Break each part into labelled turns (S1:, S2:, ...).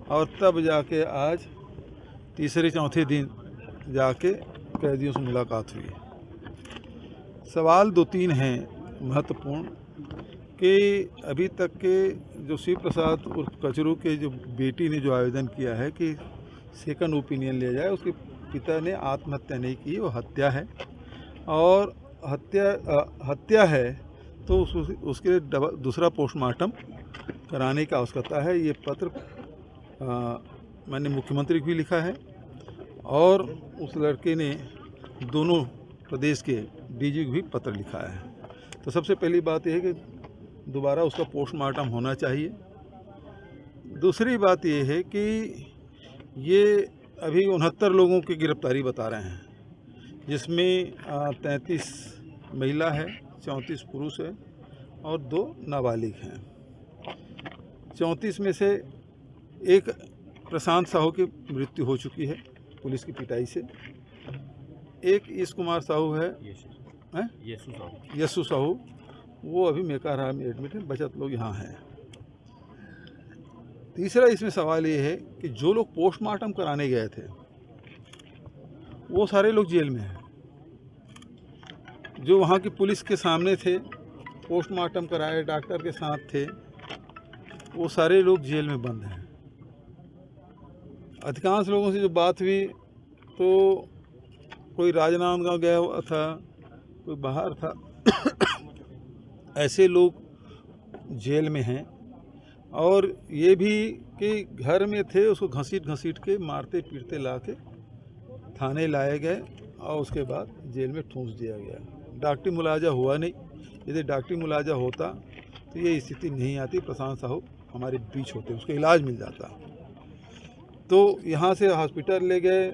S1: और तब जाके आज तीसरे चौथे दिन जाके कैदियों से मुलाकात हुई। सवाल 2-3 हैं महत्वपूर्ण कि अभी तक के जो शिव प्रसाद उर्फ कचरू के जो बेटी ने जो आवेदन किया है कि सेकंड ओपिनियन लिया जाए, उसके पिता ने आत्महत्या नहीं की, वो हत्या है। और हत्या है तो उसके दूसरा पोस्टमार्टम कराने की आवश्यकता है। ये पत्र मैंने मुख्यमंत्री को भी लिखा है और उस लड़के ने दोनों प्रदेश के डीजी को भी पत्र लिखा है। तो सबसे पहली बात यह है कि दोबारा उसका पोस्टमार्टम होना चाहिए। दूसरी बात यह है कि ये अभी 69 लोगों की गिरफ्तारी बता रहे हैं, जिसमें 33 महिला है, 34 पुरुष है और 2 नाबालिग हैं। 34 में से एक प्रशांत साहू की मृत्यु हो चुकी है पुलिस की पिटाई से। एक ईश कुमार साहू है, यशु साहू, वो अभी मेकाहारा में एडमिट है, बचत लोग यहाँ हैं। तीसरा इसमें सवाल ये है कि जो लोग पोस्टमार्टम कराने गए थे वो सारे लोग जेल में हैं। जो वहाँ की पुलिस के सामने थे, पोस्टमार्टम कराए, डॉक्टर के साथ थे, वो सारे लोग जेल में बंद हैं। अधिकांश लोगों से जो बात हुई तो कोई राजनांदगांव गया हुआ था, कोई बाहर था ऐसे लोग जेल में हैं। और ये भी कि घर में थे, उसको घसीट के मारते पीटते ला के थाने लाए गए और उसके बाद जेल में ठूंस दिया गया। डॉक्टरी मुलाजा हुआ नहीं। यदि डॉक्टरी मुलाजा होता तो ये स्थिति नहीं आती, प्रशांत साहू हमारे बीच होते, उसको इलाज मिल जाता। तो यहाँ से हॉस्पिटल ले गए,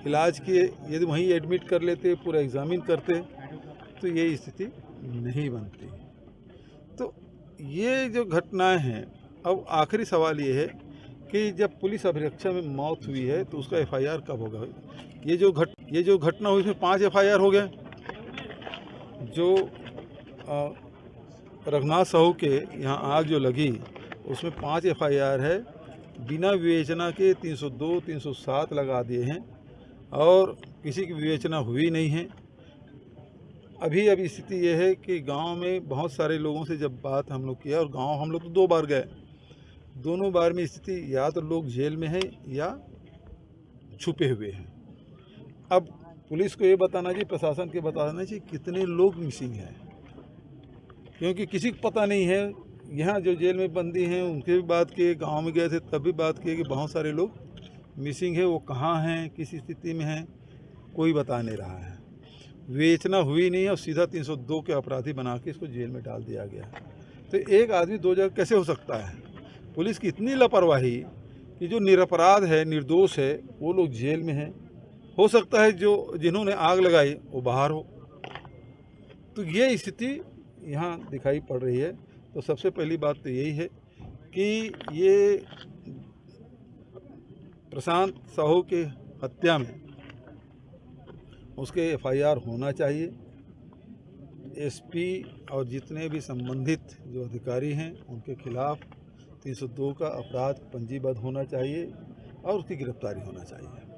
S1: इलाज किए, यदि वहीं एडमिट कर लेते, पूरा एग्जामिन करते तो ये स्थिति नहीं बनती। तो ये जो घटनाएं हैं, अब आखिरी सवाल ये है कि जब पुलिस अभिरक्षा में मौत हुई है तो उसका एफआईआर कब होगा। ये जो घटना हुई इसमें 5 एफआईआर हो गए। जो रघुनाथ साहू के यहाँ आग जो लगी उसमें 5 एफआईआर है, बिना विवेचना के 302, 307 लगा दिए हैं और किसी की विवेचना हुई नहीं है। अभी स्थिति ये है कि गांव में बहुत सारे लोगों से जब बात हम लोग किया, और गांव हम लोग तो 2 बार गए, दोनों बार में स्थिति या तो लोग जेल में हैं या छुपे हुए हैं। अब पुलिस को ये बताना चाहिए, प्रशासन को बताना चाहिए कितने लोग मिसिंग हैं, क्योंकि किसी को पता नहीं है। यहाँ जो जेल में बंदी हैं उनके भी बात किए, गांव में गए थे तब भी बात किए कि बहुत सारे लोग मिसिंग है, वो कहाँ हैं, किस स्थिति में हैं, कोई बता नहीं रहा है। विवेचना हुई नहीं और सीधा 302 के अपराधी बना के इसको जेल में डाल दिया गया। तो एक आदमी 2 जगह कैसे हो सकता है। पुलिस की इतनी लापरवाही कि जो निरपराध है, निर्दोष है, वो लोग जेल में हैं। हो सकता है जो जिन्होंने आग लगाई वो बाहर हो। तो ये स्थिति यहाँ दिखाई पड़ रही है। तो सबसे पहली बात तो यही है कि ये प्रशांत साहू के हत्या में उसके एफआईआर होना चाहिए। एसपी और जितने भी संबंधित जो अधिकारी हैं उनके खिलाफ 302 का अपराध पंजीबद्ध होना चाहिए और उसकी गिरफ्तारी होना चाहिए।